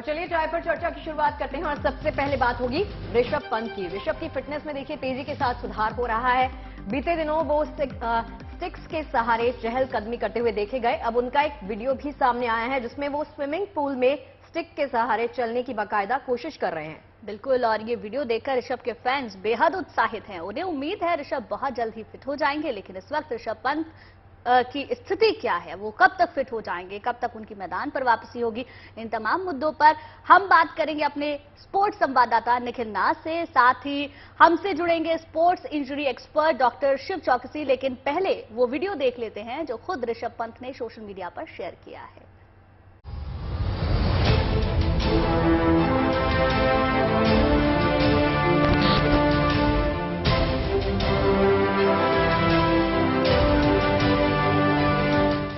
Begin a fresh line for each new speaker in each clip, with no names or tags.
चलिए चाय पर चर्चा की शुरुआत करते हैं और सबसे पहले बात होगी ऋषभ पंत की। ऋषभ की फिटनेस में देखिए तेजी के साथ सुधार हो रहा है। बीते दिनों वो स्टिक्स के सहारे चहलकदमी करते हुए देखे गए। अब उनका एक वीडियो भी सामने आया है जिसमें वो स्विमिंग पूल में स्टिक के सहारे चलने की बाकायदा कोशिश कर रहे हैं।
बिल्कुल, और ये वीडियो देखकर ऋषभ के फैंस बेहद उत्साहित हैं। उन्हें उम्मीद है ऋषभ बहुत जल्द ही फिट हो जाएंगे, लेकिन इस वक्त ऋषभ पंत की स्थिति क्या है, वो कब तक फिट हो जाएंगे, कब तक उनकी मैदान पर वापसी होगी, इन तमाम मुद्दों पर हम बात करेंगे अपने स्पोर्ट्स संवाददाता निखिल नाथ से। साथ ही हमसे जुड़ेंगे sports injury expert doctor Shiv Chouksey. लेकिन पहले वो वीडियो देख लेते हैं जो खुद ऋषभ पंत ने सोशल मीडिया पर शेयर किया है।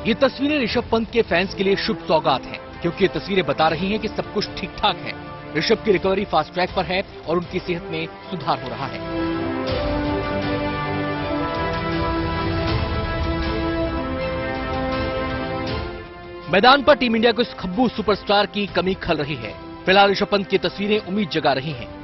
ये तस्वीरें ऋषभ पंत के फैंस के लिए शुभ सौगात हैं, क्योंकि ये तस्वीरें बता रही हैं कि सब कुछ ठीक ठाक है। ऋषभ की रिकवरी फास्ट ट्रैक पर है और उनकी सेहत में सुधार हो रहा है। मैदान पर टीम इंडिया को इस खब्बू सुपरस्टार की कमी खल रही है। फिलहाल ऋषभ पंत की तस्वीरें उम्मीद जगा रही हैं।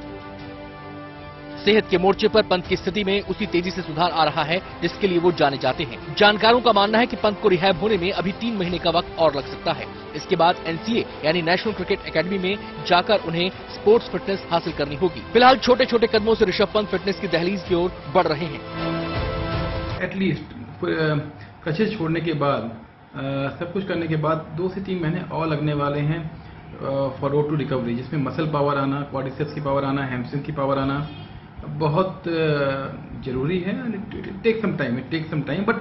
सेहत के मोर्चे पर पंत की स्थिति में उसी तेजी से सुधार आ रहा है जिसके लिए वो जाने जाते हैं। जानकारों का मानना है कि पंत को रिहैब होने में अभी 3 महीने का वक्त और लग सकता है। इसके बाद NCA यानी नेशनल क्रिकेट एकेडमी में जाकर उन्हें स्पोर्ट्स फिटनेस हासिल करनी होगी। फिलहाल छोटे छोटे कदमों से ऋषभ पंत फिटनेस की दहलीज की ओर बढ़ रहे हैं।
एटलीस्ट क्रचेज छोड़ने के बाद सब कुछ करने के बाद 2 से 3 महीने और लगने वाले हैं फॉर रोड टू रिकवरी, जिसमें मसल पावर आना, क्वाड्रिसेप्स की पावर आना, हैमस्ट्रिंग की पावर आना बहुत जरूरी है। It take some time but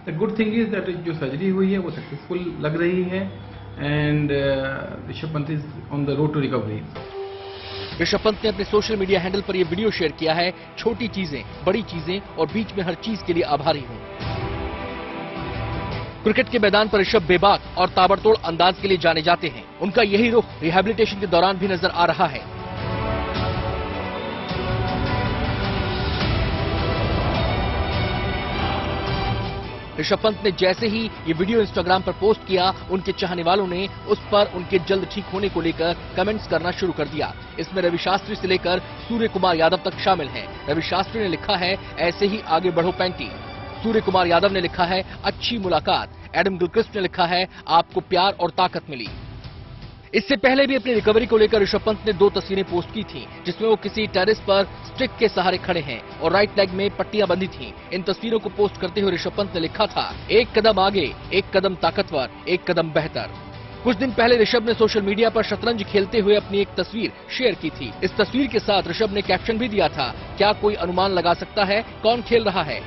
the good thing is that जो सर्जरी हुई है वो सक्सेसफुल लग रही है and Rishabh Pant is on the road to recovery.
Rishabh Pant ने अपने सोशल मीडिया हैंडल पर यह वीडियो शेयर किया है। छोटी चीजें, बड़ी चीजें और बीच में हर चीज के लिए आभारी हूं। क्रिकेट के मैदान पर ऋषभ बेबाक और ताबड़तोड़ अंदाज के लिए जाने जाते हैं। उनका यही रुख रिहैबिलिटेशन के दौरान भी नजर आ रहा है। ऋषभ पंत ने जैसे ही ये वीडियो इंस्टाग्राम पर पोस्ट किया, उनके चाहने वालों ने उस पर उनके जल्द ठीक होने को लेकर कमेंट्स करना शुरू कर दिया। इसमें रवि शास्त्री से लेकर सूर्य कुमार यादव तक शामिल हैं। रवि शास्त्री ने लिखा है, ऐसे ही आगे बढ़ो पैंटी। सूर्य कुमार यादव ने लिखा है, अच्छी मुलाकात। एडम गिलक्रिस्ट ने लिखा है, आपको प्यार और ताकत मिली। इससे पहले भी अपनी रिकवरी को लेकर ऋषभ पंत ने 2 तस्वीरें पोस्ट की थीं, जिसमें वो किसी टेरेस पर स्टिक के सहारे खड़े हैं और राइट लेग में पट्टियां बंधी थीं। इन तस्वीरों को पोस्ट करते हुए ऋषभ पंत ने लिखा था, एक कदम आगे, एक कदम ताकतवर, एक कदम बेहतर। कुछ दिन पहले ऋषभ ने सोशल मीडिया पर शतरंज खेलते हुए अपनी एक तस्वीर शेयर की थी। इस तस्वीर के साथ ऋषभ ने कैप्शन भी दिया था, क्या कोई अनुमान लगा सकता है कौन खेल रहा है?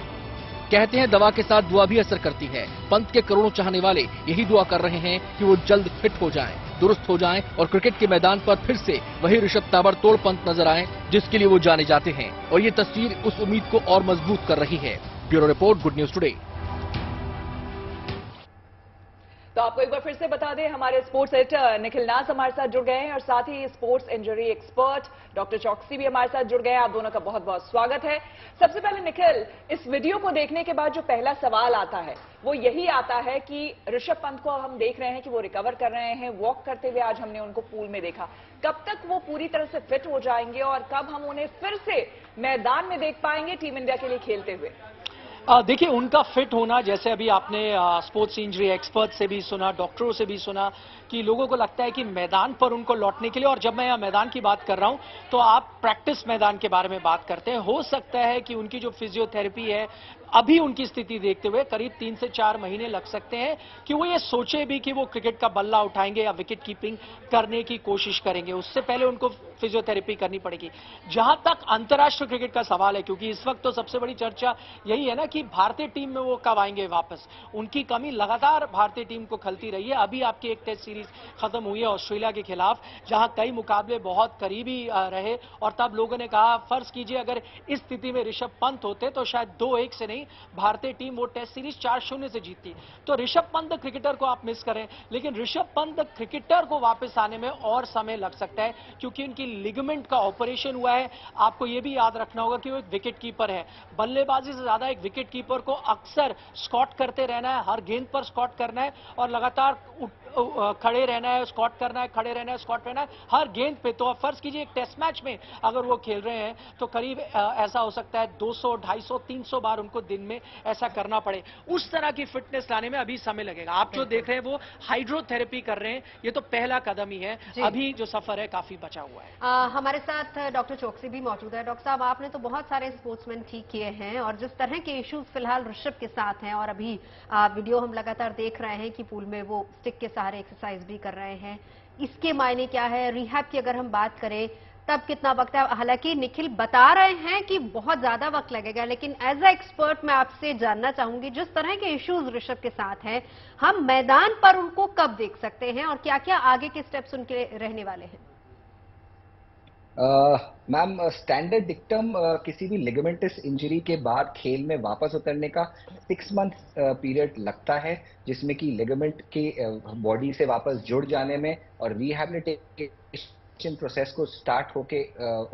कहते हैं दवा के साथ दुआ भी असर करती है। पंत के करोड़ों चाहने वाले यही दुआ कर रहे हैं कि वो जल्द फिट हो जाएं, दुरुस्त हो जाएं और क्रिकेट के मैदान पर फिर से वही ऋषभ ताबड़तोड़ पंत नजर आए जिसके लिए वो जाने जाते हैं। और ये तस्वीर उस उम्मीद को और मजबूत कर रही है। Bureau report, good news today.
तो आपको एक बार फिर से बता दें, हमारे स्पोर्ट्स एडिटर निखिल नाथ हमारे साथ जुड़ गए हैं और साथ ही स्पोर्ट्स इंजरी एक्सपर्ट डॉक्टर चौकसी भी हमारे साथ जुड़ गए हैं। आप दोनों का बहुत बहुत स्वागत है। सबसे पहले निखिल, इस वीडियो को देखने के बाद जो पहला सवाल आता है वो यही आता है कि ऋषभ पंत को हम देख रहे हैं कि वो रिकवर कर रहे हैं, वॉक करते हुए आज हमने उनको पूल में देखा। कब तक वो पूरी तरह से फिट हो जाएंगे और कब हम उन्हें फिर से मैदान में देख पाएंगे टीम इंडिया के लिए खेलते हुए?
देखिए, उनका फिट होना, जैसे अभी आपने स्पोर्ट्स इंजरी एक्सपर्ट से भी सुना, डॉक्टरों से भी सुना कि लोगों को लगता है कि मैदान पर उनको लौटने के लिए, और जब मैं यहाँ मैदान की बात कर रहा हूं तो आप प्रैक्टिस मैदान के बारे में बात करते हैं। हो सकता है कि उनकी जो फिजियोथेरेपी है, अभी उनकी स्थिति देखते हुए करीब 3 से 4 महीने लग सकते हैं कि वो ये सोचे भी कि वो क्रिकेट का बल्ला उठाएंगे या विकेट कीपिंग करने की कोशिश करेंगे। उससे पहले उनको फिजियोथेरेपी करनी पड़ेगी। जहां तक अंतर्राष्ट्रीय क्रिकेट का सवाल है, क्योंकि इस वक्त तो सबसे बड़ी चर्चा यही है ना कि भारतीय टीम में वो कब आएंगे वापस। उनकी कमी लगातार भारतीय टीम को खलती रही है। अभी आपकी एक टेस्ट सीरीज खत्म हुई है ऑस्ट्रेलिया के खिलाफ, जहां कई मुकाबले बहुत करीबी रहे और तब लोगों ने कहा, फर्ज कीजिए अगर इस स्थिति में ऋषभ पंत होते तो शायद 2-1 से नहीं भारतीय टीम वो टेस्ट सीरीज 4-0 से जीतती। तो ऋषभ पंत क्रिकेटर को आप मिस करें, लेकिन ऋषभ पंत क्रिकेटर को वापस आने में और समय लग सकता है, क्योंकि उनकी लिगामेंट का ऑपरेशन हुआ है। आपको यह भी याद रखना होगा कि वो एक विकेट कीपर है। बल्लेबाजी से ज्यादा एक विकेट विकेट कीपर को अक्सर स्कॉट करते रहना है, हर गेंद पर स्कॉट करना है और लगातार खड़े रहना है, स्कॉट करना है, खड़े रहना है, स्कॉट रहना है हर गेंद पे। तो आप फर्ज कीजिए एक टेस्ट मैच में अगर वो खेल रहे हैं तो करीब ऐसा हो सकता है 200, 250, 300 बार उनको दिन में ऐसा करना पड़े। उस तरह की फिटनेस लाने में अभी समय लगेगा। आप जो देख रहे हैं वो हाइड्रोथेरेपी कर रहे हैं, ये तो पहला कदम ही है, अभी जो सफर है काफी बचा हुआ है।
हमारे साथ डॉक्टर चौकसी भी मौजूद है। डॉक्टर साहब, आपने तो बहुत सारे स्पोर्ट्समैन ठीक किए हैं और जिस तरह के इश्यूज फिलहाल ऋषभ के साथ हैं और अभी वीडियो हम लगातार देख रहे हैं कि पूल में वो स्टिक के सहारे एक्सरसाइज भी कर रहे हैं, इसके मायने क्या है? रिहैब की अगर हम बात करें तब कितना वक्त है? हालांकि निखिल बता रहे हैं कि बहुत ज्यादा वक्त लगेगा, लेकिन एज अ एक्सपर्ट मैं आपसे जानना चाहूंगी, जिस तरह के इश्यूज ऋषभ के साथ हैं, हम मैदान पर उनको कब देख सकते हैं और क्या क्या आगे के स्टेप्स उनके रहने वाले हैं?
मैम, स्टैंडर्ड डिक्टम किसी भी लिगामेंटस इंजरी के बाद खेल में वापस उतरने का 6 मंथ पीरियड लगता है, जिसमें कि लिगामेंट के बॉडी से वापस जुड़ जाने में और रिहैबिलिटेशन प्रोसेस को स्टार्ट होके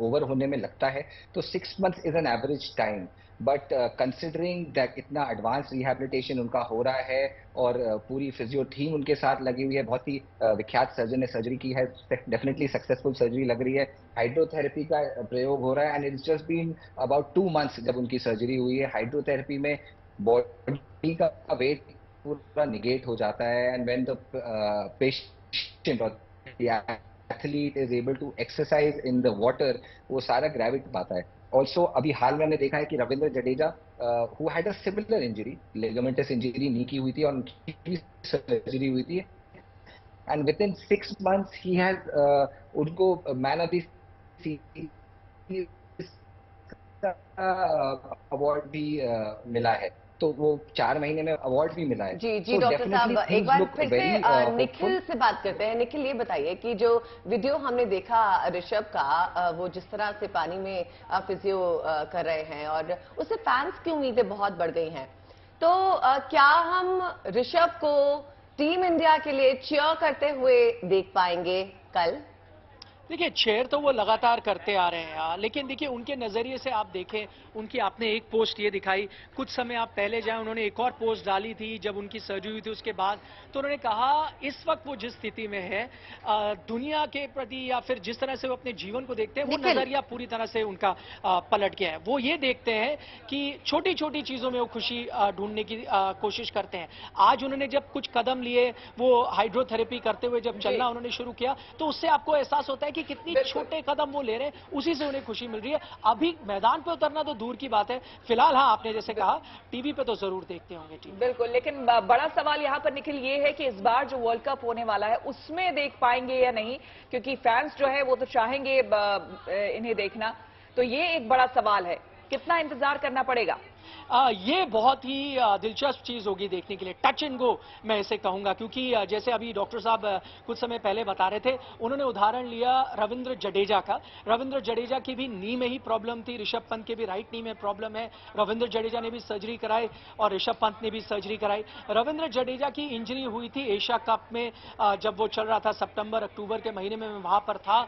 ओवर होने में लगता है। तो 6 months is an average time, but considering that इतना एडवांस रिहैबिलिटेशन उनका हो रहा है और पूरी फिजियो टीम उनके साथ लगी हुई है, बहुत ही विख्यात सर्जन ने सर्जरी की है, डेफिनेटली सक्सेसफुल सर्जरी लग रही है, हाइड्रोथेरेपी का प्रयोग हो रहा है and it's just been about 2 months जब उनकी सर्जरी हुई है। हाइड्रोथेरेपी में बॉडी का वेट पूरा निगेट हो जाता है एंड व्हेन द पेशेंट और athlete is able to exercise in the water, वो सारा ग्रेविटी पाता है। ऑल्सो अभी हाल में हमने देखा है कि Ravindra Jadeja who had a similar injury, ligamentous injury knee की हुई थी और उनकी सर्जरी हुई थी and within 6 months he has उनको man of the series award भी मिला है, तो वो 4 महीने में अवार्ड भी मिला है।
जी डॉक्टर साहब, एक बार फिर से निखिल से बात करते हैं। निखिल, ये बताइए कि जो वीडियो हमने देखा ऋषभ का, वो जिस तरह से पानी में फिजियो कर रहे हैं और उससे फैंस की उम्मीदें बहुत बढ़ गई हैं, तो क्या हम ऋषभ को टीम इंडिया के लिए चीयर करते हुए देख पाएंगे कल?
देखिए, चेयर तो वो लगातार करते आ रहे हैं, लेकिन देखिए उनके नजरिए से आप देखें, उनकी आपने एक पोस्ट ये दिखाई, कुछ समय आप पहले जाए उन्होंने एक और पोस्ट डाली थी जब उनकी सर्जरी हुई थी उसके बाद, तो उन्होंने कहा इस वक्त वो जिस स्थिति में है दुनिया के प्रति या फिर जिस तरह से वो अपने जीवन को देखते हैं, वो नजरिया पूरी तरह से उनका पलट गया है। वो ये देखते हैं कि छोटी छोटी चीजों में वो खुशी ढूंढने की कोशिश करते हैं। आज उन्होंने जब कुछ कदम लिए, वो हाइड्रोथेरेपी करते हुए जब चलना उन्होंने शुरू किया, तो उससे आपको एहसास होता है कि कितनी छोटे कदम वो ले रहे हैं, उसी से उन्हें खुशी मिल रही है। अभी मैदान पे उतरना तो दूर की बात है, फिलहाल हाँ आपने जैसे कहा टीवी पे तो जरूर देखते होंगे टीवी।
बिल्कुल, लेकिन बड़ा सवाल यहाँ पर निखिल ये है कि इस बार जो वर्ल्ड कप होने वाला है उसमें देख पाएंगे या नहीं, क्योंकि फैंस जो है वो तो चाहेंगे इन्हें देखना, तो ये एक बड़ा सवाल है, कितना इंतजार करना पड़ेगा?
ये बहुत ही दिलचस्प चीज होगी देखने के लिए, टच एंड गो मैं इसे कहूंगा, क्योंकि जैसे अभी डॉक्टर साहब कुछ समय पहले बता रहे थे, उन्होंने उदाहरण लिया रविंद्र जडेजा का। रविंद्र जडेजा की भी नी में ही प्रॉब्लम थी, ऋषभ पंत के भी राइट नी में प्रॉब्लम है, रविंद्र जडेजा ने भी सर्जरी कराई और ऋषभ पंत ने भी सर्जरी कराई। रविंद्र जडेजा की इंजरी हुई थी एशिया कप में, जब वो चल रहा था सितंबर अक्टूबर के महीने में, मैं वहां पर था।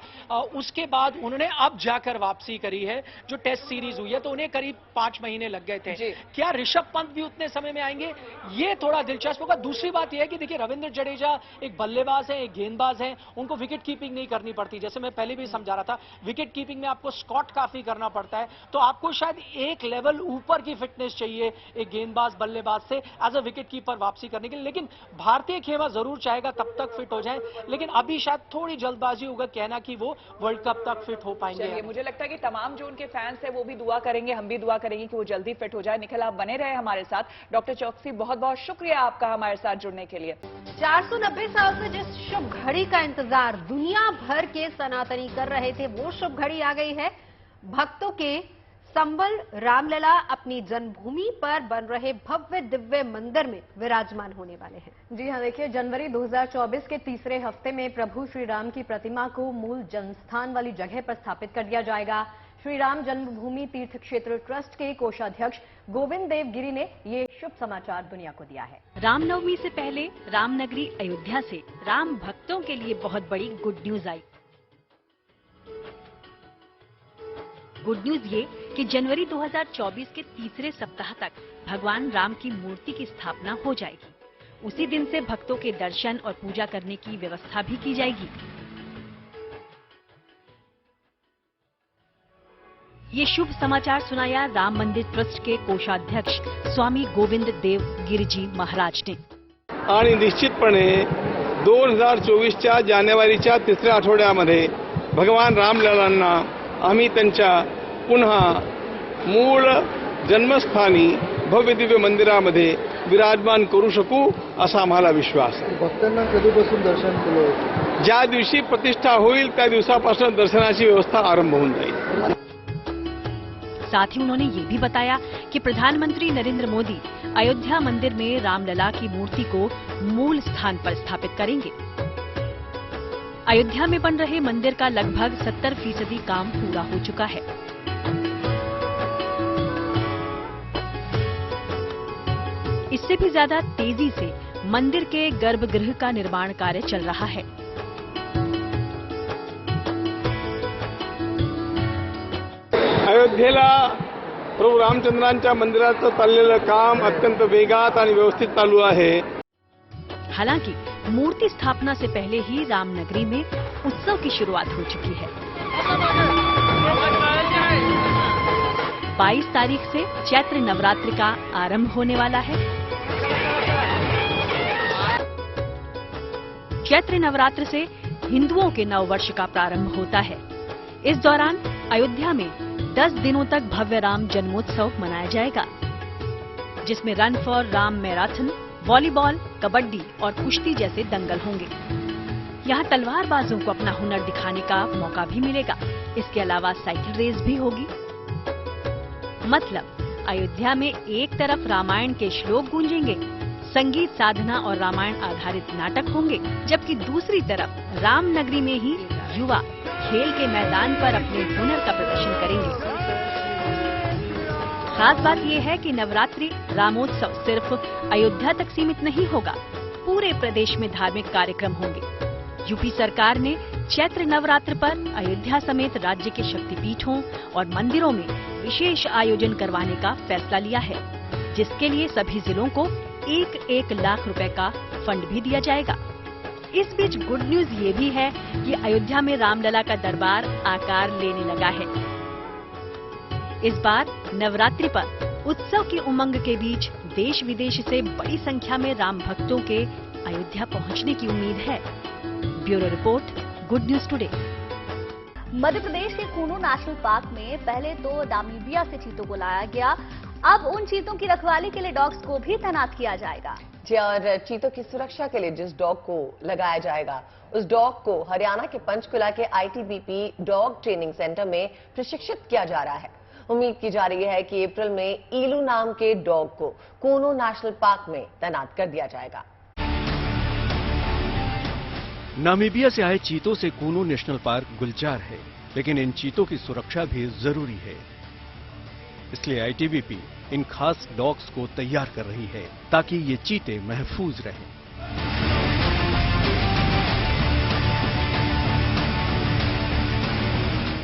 उसके बाद उन्होंने अब जाकर वापसी करी है, जो टेस्ट सीरीज हुई है, तो उन्हें करीब 5 महीने लग गए थे। क्या ऋषभ पंत भी उतने समय में आएंगे, ये थोड़ा दिलचस्प होगा। दूसरी बात यह है कि देखिए रविंद्र जडेजा एक बल्लेबाज है, एक गेंदबाज है, उनको विकेट कीपिंग नहीं करनी पड़ती, जैसे मैं पहले भी समझा रहा था, विकेट कीपिंग में आपको स्कॉट काफी करना पड़ता है, तो आपको शायद एक लेवल ऊपर की फिटनेस चाहिए एक गेंदबाज बल्लेबाज से एज अ विकेट कीपर वापसी करने के लिए। लेकिन भारतीय खेमा जरूर चाहेगा तब तक फिट हो जाए, लेकिन अभी शायद थोड़ी जल्दबाजी होगा कहना कि वो वर्ल्ड कप तक फिट हो पाएंगे।
मुझे लगता है कि तमाम जो उनके फैंस है वो भी दुआ करेंगे, हम भी दुआ करेंगे कि वो जल्दी फिट हो जाए। निखिल, आप बने रहे हमारे साथ। डॉक्टर चौकसी, बहुत बहुत शुक्रिया आपका हमारे साथ जुड़ने के लिए।
490 साल से जिस शुभ घड़ी का इंतजार दुनिया भर के सनातनी कर रहे थे, वो शुभ घड़ी आ गई है। भक्तों के संबल रामलला अपनी जन्मभूमि पर बन रहे भव्य दिव्य मंदिर में विराजमान होने वाले हैं।
जी हाँ, देखिए जनवरी 2024 के तीसरे हफ्ते में प्रभु श्री राम की प्रतिमा को मूल जन्मस्थान वाली जगह पर स्थापित कर दिया जाएगा। श्री राम जन्मभूमि तीर्थ क्षेत्र ट्रस्ट के कोषाध्यक्ष गोविंद देव गिरी ने ये शुभ समाचार दुनिया को दिया है।
रामनवमी से पहले रामनगरी अयोध्या से राम भक्तों के लिए बहुत बड़ी गुड न्यूज आई। गुड न्यूज ये कि जनवरी 2024 के तीसरे सप्ताह तक भगवान राम की मूर्ति की स्थापना हो जाएगी। उसी दिन से भक्तों के दर्शन और पूजा करने की व्यवस्था भी की जाएगी। ये शुभ समाचार सुनाया राम मंदिर ट्रस्ट के कोषाध्यक्ष स्वामी गोविंद देव गिरिजी महाराज ने।
आणि निश्चितपणे 2024च्या जानेवारीच्या तिसऱ्या आठवड्यामध्ये भगवान रामलल्लांना आम्ही त्यांच्या पुन्हा मूळ जन्मस्थानी भव्य दिव्य मंदिरामध्ये विराजमान करू शकू असा आम्हाला विश्वास आहे।
भक्तांना कधीपासून दर्शन केलं?
ज्या दिवशी प्रतिष्ठा होईल त्या दिवसापासून दर्शनाची व्यवस्था आरंभ होऊन जाईल।
साथ ही उन्होंने ये भी बताया कि प्रधानमंत्री नरेंद्र मोदी अयोध्या मंदिर में रामलला की मूर्ति को मूल स्थान पर स्थापित करेंगे। अयोध्या में बन रहे मंदिर का लगभग 70% काम पूरा हो चुका है। इससे भी ज्यादा तेजी से मंदिर के गर्भगृह का निर्माण कार्य चल रहा है।
अयोध्येला प्रभू रामचंद्रांच्या मंदिराचं चाललेलं काम अत्यंत वेगात आणि व्यवस्थित चालू आहे।
हालांकि मूर्ति स्थापना से पहले ही रामनगरी में उत्सव की शुरुआत हो चुकी है। 22 तारीख से चैत्र नवरात्रि का आरंभ होने वाला है। चैत्र नवरात्र से हिंदुओं के नववर्ष का प्रारंभ होता है। इस दौरान अयोध्या में 10 दिनों तक भव्य राम जन्मोत्सव मनाया जाएगा, जिसमें run for Ram marathon, volleyball, kabaddi और कुश्ती जैसे दंगल होंगे। यहाँ तलवारबाजों को अपना हुनर दिखाने का मौका भी मिलेगा। इसके अलावा साइकिल रेस भी होगी। मतलब अयोध्या में एक तरफ रामायण के श्लोक गूंजेंगे, संगीत साधना और रामायण आधारित नाटक होंगे, जबकि दूसरी तरफ रामनगरी में ही युवा खेल के मैदान पर अपने हुनर का प्रदर्शन करेंगे। खास बात यह है कि नवरात्रि रामोत्सव सिर्फ अयोध्या तक सीमित नहीं होगा, पूरे प्रदेश में धार्मिक कार्यक्रम होंगे। यूपी सरकार ने चैत्र नवरात्र पर अयोध्या समेत राज्य के शक्तिपीठों और मंदिरों में विशेष आयोजन करवाने का फैसला लिया है, जिसके लिए सभी जिलों को 1-1 लाख रुपए का फंड भी दिया जाएगा। इस बीच गुड न्यूज ये भी है कि अयोध्या में रामलला का दरबार आकार लेने लगा है। इस बार नवरात्रि पर उत्सव की उमंग के बीच देश विदेश से बड़ी संख्या में राम भक्तों के अयोध्या पहुंचने की उम्मीद है। Bureau report, good news today.
Madhya Pradesh के कूनो नेशनल पार्क में पहले तो नामीबिया से चीतों को लाया गया, अब उन चीतों की रखवाली के लिए डॉग्स को भी तैनात किया जाएगा।
जी, और चीतों की सुरक्षा के लिए जिस डॉग को लगाया जाएगा, उस डॉग को हरियाणा के पंचकुला के आईटीबीपी डॉग ट्रेनिंग सेंटर में प्रशिक्षित किया जा रहा है। उम्मीद की जा रही है कि अप्रैल में ईलू नाम के डॉग को कूनो नेशनल पार्क में तैनात कर दिया जाएगा।
नामीबिया से आए चीतों से कूनो नेशनल पार्क गुलजार है, लेकिन इन चीतों की सुरक्षा भी जरूरी है। इसलिए आईटीबीपी इन खास डॉग्स को तैयार कर रही है ताकि ये चीते महफूज रहें।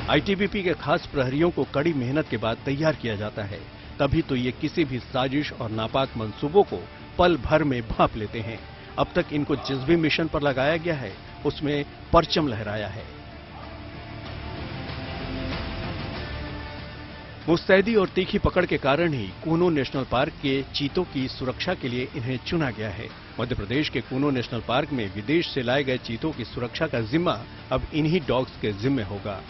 आईटीबीपी के खास प्रहरियों को कड़ी मेहनत के बाद तैयार किया जाता है, तभी तो ये किसी भी साजिश और नापाक मंसूबों को पल भर में भांप लेते हैं। अब तक इनको जिस भी मिशन पर लगाया गया है उसमें परचम लहराया है। मुस्तैदी और तीखी पकड़ के कारण ही कूनो नेशनल पार्क के चीतों की सुरक्षा के लिए इन्हें चुना गया है। मध्य प्रदेश के कूनो नेशनल पार्क में विदेश से लाए गए चीतों की सुरक्षा का जिम्मा अब इन्हीं डॉग्स के जिम्मे होगा।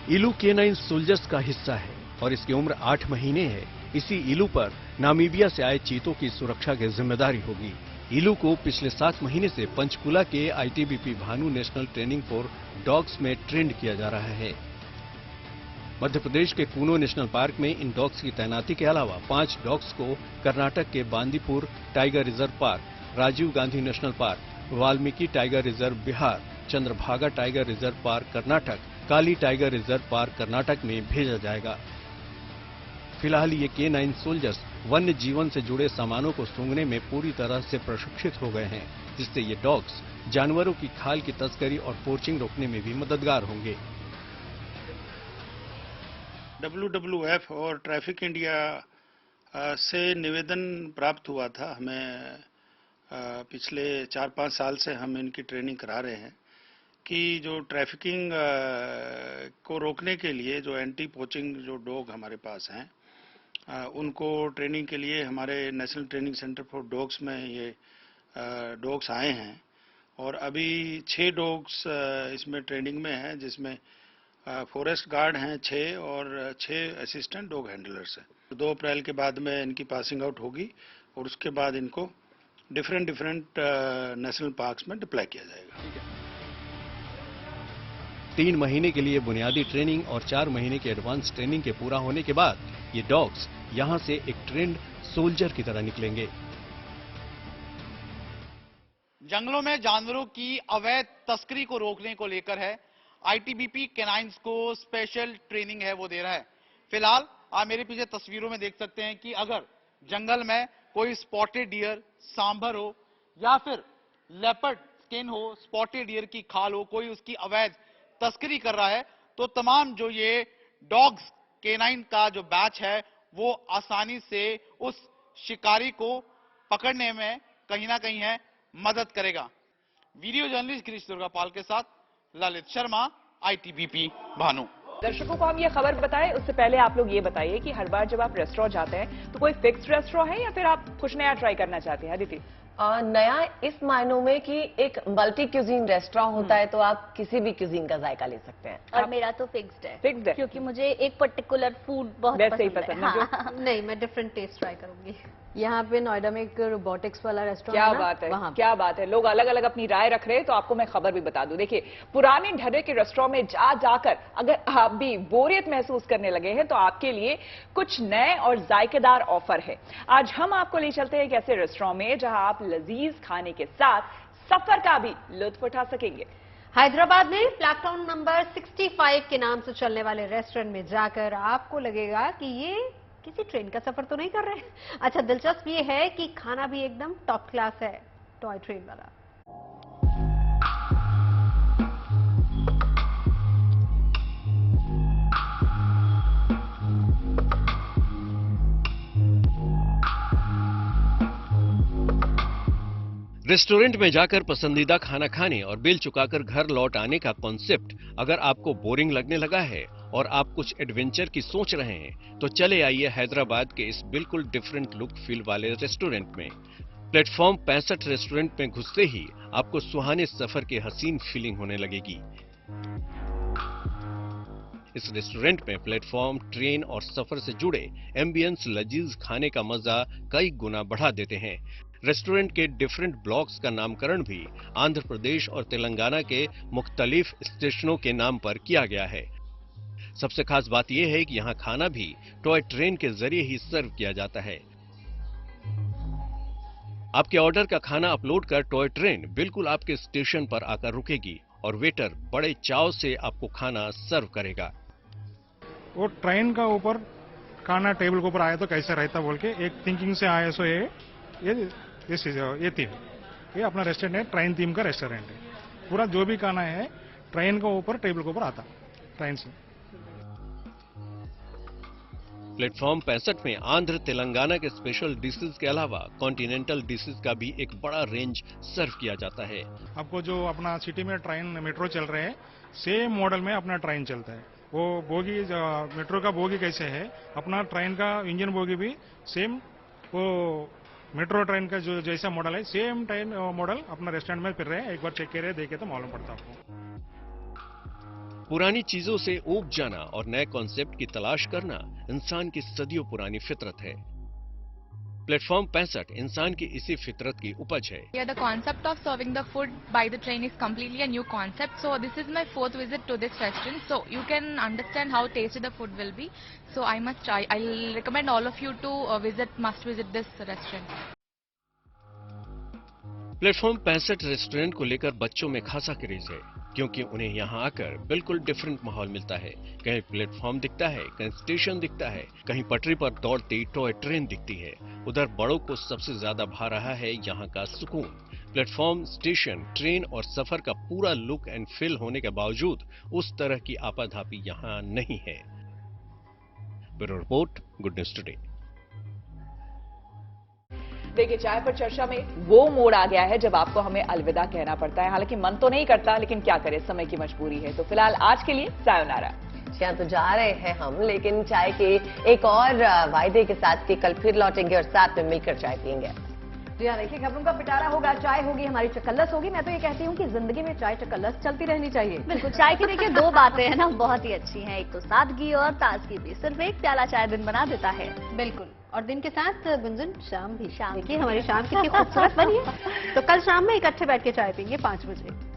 इलू केनाइन सोल्जर्स का हिस्सा है और इसकी उम्र 8 महीने है। इसी इलू पर नामीबिया से आए चीतों की सुरक्षा की जिम्मेदारी होगी। इलू को पिछले 7 महीने से पंचकुला के ITBP Bhanu national training for dogs में ट्रेंड किया जा रहा है। मध्य प्रदेश के कूनो नेशनल पार्क में इन डॉग्स की तैनाती के अलावा 5 डॉग्स को कर्नाटक के Bandipur tiger reserve park, Rajiv Gandhi national park, Valmiki tiger reserve Bihar, Chandrabhaga tiger reserve park Karnataka, Kali tiger reserve park Karnataka में भेजा जाएगा। फिलहाल ये K9 सोल्जर्स वन्य जीवन से जुड़े सामानों को सूंघने में पूरी तरह से प्रशिक्षित हो गए हैं। जिससे ये डॉग्स जानवरों की खाल की तस्करी और पोर्चिंग रोकने में भी मददगार होंगे।
WWF और ट्रैफिक इंडिया से निवेदन प्राप्त हुआ था। हमें पिछले 4-5 साल से हम इनकी ट्रेनिंग करा रहे हैं कि जो ट्रैफिकिंग को रोकने के लिए जो एंटी पोचिंग जो डॉग हमारे पास हैं, उनको ट्रेनिंग के लिए हमारे national training centre for dogs में ये डॉग्स आए हैं और अभी 6 डॉग्स इसमें ट्रेनिंग में हैं, जिसमें फॉरेस्ट गार्ड हैं 6 और 6 असिस्टेंट डॉग हैंडलर्स हैं। 2 अप्रैल के बाद में इनकी पासिंग आउट होगी और उसके बाद इनको डिफरेंट नेशनल पार्क्स में डिप्लॉय किया जाएगा।
3 महीने के लिए बुनियादी ट्रेनिंग और 4 महीने के एडवांस ट्रेनिंग के पूरा होने के बाद ये डॉग्स यहां से एक ट्रेंड सोल्जर की तरह निकलेंगे।
जंगलों में जानवरों की अवैध तस्करी को रोकने को लेकर है ITBP कैनाइंस को स्पेशल ट्रेनिंग है वो दे रहा है। फिलहाल आप मेरे पीछे तस्वीरों में देख सकते हैं कि अगर जंगल में कोई स्पॉटेड डियर, सांभर हो या फिर लेपर्ड स्किन हो, स्पॉटेड डियर की खाल हो, कोई उसकी अवैध तस्करी कर रहा है तो तमाम जो ये डॉग्स कैनाइन का जो बैच है वो आसानी से उस शिकारी को पकड़ने में कहीं ना कहीं है मदद करेगा। वीडियो जर्नलिस्ट गिरीश दुर्गापाल के साथ ललित शर्मा, ITBP भानु।
दर्शकों को हम ये खबर बताएं, उससे पहले आप लोग ये बताइए कि हर बार जब आप रेस्टोरेंट जाते हैं तो कोई फिक्स्ड रेस्टोरेंट है या फिर आप कुछ नया ट्राई करना चाहते हैं? अदिति,
नया इस मायनों में कि एक मल्टी क्यूजीन रेस्टोरेंट होता है तो आप किसी भी क्यूजीन का जायका ले सकते हैं।
और मेरा तो फिक्स्ड है क्योंकि मुझे एक पर्टिकुलर फूड बहुत पसंद है। हाँ।
नहीं, मैं डिफरेंट टेस्ट ट्राई करूंगी। यहाँ पे नोएडा में एक रोबोटिक्स वाला रेस्टोरेंट
क्या बात है, क्या बात है। लोग अलग अलग अपनी राय रख रहे हैं तो आपको मैं खबर भी बता दूं। देखिए, पुराने ढर्रे के रेस्टोरेंट में जाकर अगर आप भी बोरियत महसूस करने लगे हैं तो आपके लिए कुछ नए और जायकेदार ऑफर है। आज हम आपको ले चलते हैं एक ऐसे रेस्टोरेंट में जहां आप लजीज खाने के साथ सफर का भी लुत्फ उठा सकेंगे।
हैदराबाद में प्लेटफॉर्म नंबर 65 के नाम से चलने वाले रेस्टोरेंट में जाकर आपको लगेगा कि ये किसी ट्रेन का सफर तो नहीं कर रहे। अच्छा, दिलचस्प ये है कि खाना भी एकदम टॉप क्लास है, टॉय ट्रेन वाला।
रेस्टोरेंट में जाकर पसंदीदा खाना खाने और बिल चुकाकर घर लौट आने का कॉन्सेप्ट अगर आपको बोरिंग लगने लगा है और आप कुछ एडवेंचर की सोच रहे हैं तो चले आइए हैदराबाद के इस बिल्कुल डिफरेंट लुक फील वाले रेस्टोरेंट में। प्लेटफॉर्म 65 रेस्टोरेंट में घुसते ही आपको सुहाने सफर की हसीन फीलिंग होने लगेगी। इस रेस्टोरेंट में प्लेटफॉर्म, ट्रेन और सफर से जुड़े एम्बियंस लजीज खाने का मजा कई गुना बढ़ा देते हैं। रेस्टोरेंट के डिफरेंट ब्लॉक्स का नामकरण भी आंध्र प्रदेश और तेलंगाना के मुख्तलिफ स्टेशनों के नाम पर किया गया है। सबसे खास बात यह है कि यहाँ खाना भी टॉय ट्रेन के जरिए ही सर्व किया जाता है। आपके ऑर्डर का खाना अपलोड कर टॉय ट्रेन बिल्कुल आपके स्टेशन पर आकर रुकेगी और वेटर बड़े चाव से आपको खाना सर्व करेगा।
वो ट्रेन का ऊपर खाना टेबल के ऊपर आया तो कैसे रहता बोल के एक थिंकिंग से आया। सो ये थीम, ये अपना रेस्टोरेंट है, ट्रेन थीम का रेस्टोरेंट है। पूरा जो भी खाना है ट्रेन के ऊपर टेबल के ऊपर आता ट्रेन से।
प्लेटफॉर्म 65 में आंध्र तेलंगाना के स्पेशल डिशेस के अलावा कॉन्टिनेंटल डिशेस का भी एक बड़ा रेंज सर्व किया जाता है।
आपको जो अपना सिटी में ट्रेन मेट्रो चल रहे हैं सेम मॉडल में अपना ट्रेन चलता है। वो बोगी मेट्रो का बोगी कैसे है, अपना ट्रेन का इंजन बोगी भी सेम वो मेट्रो ट्रेन का जो जैसा मॉडल है सेम ट्रेन मॉडल अपना रेस्टोरेंट में फिर रहे हैं। एक बार चेक करिए, देखे तो मालूम पड़ता आपको।
पुरानी चीजों से ऊब जाना और नए कॉन्सेप्ट की तलाश करना इंसान की सदियों पुरानी फितरत है। प्लेटफॉर्म 65 इंसान की इसी फितरत की उपज है।
Yeah, the concept of serving the food by the train is completely a new concept. So this is my 4th visit to this restaurant. So you can understand how tasty the food will be. So I must try. I'll recommend all of you to must visit this restaurant.
Platform 65 restaurant को लेकर बच्चों में खासा craze है क्योंकि उन्हें यहाँ आकर बिल्कुल डिफरेंट माहौल मिलता है। कहीं प्लेटफॉर्म दिखता है, कहीं स्टेशन दिखता है, कहीं पटरी पर दौड़ती टॉय ट्रेन दिखती है। उधर बड़ों को सबसे ज्यादा भा रहा है यहाँ का सुकून। प्लेटफॉर्म, स्टेशन, ट्रेन और सफर का पूरा लुक एंड फील होने के बावजूद उस तरह की आपाधापी यहां नहीं है। Bureau report, good news today.
देखिए, चाय पर चर्चा में वो मोड़ आ गया है जब आपको हमें अलविदा कहना पड़ता है। हालांकि मन तो नहीं करता, लेकिन क्या करें, समय की मजबूरी है। तो फिलहाल आज के लिए सायोनारा।
यहाँ तो जा रहे हैं हम, लेकिन चाय के एक और वायदे के साथ कि कल फिर लौटेंगे और साथ में मिलकर चाय पियेंगे।
जी हाँ, देखिए, खबरों का पिटारा होगा, चाय होगी, हमारी चकल्लस होगी। मैं तो ये कहती हूँ कि जिंदगी में चाय चकल्लस चलती रहनी चाहिए।
बिल्कुल, चाय की देखिए दो बातें हैं ना, बहुत ही अच्छी हैं। एक तो सादगी और ताजगी भी। सिर्फ एक प्याला चाय दिन बना देता है।
बिल्कुल, और दिन के साथ गुंजन शाम भी। देखिए हमारी शाम कितनी खूबसूरत बनी है। तो कल शाम में इकट्ठे बैठ के चाय पियेंगे 5 बजे।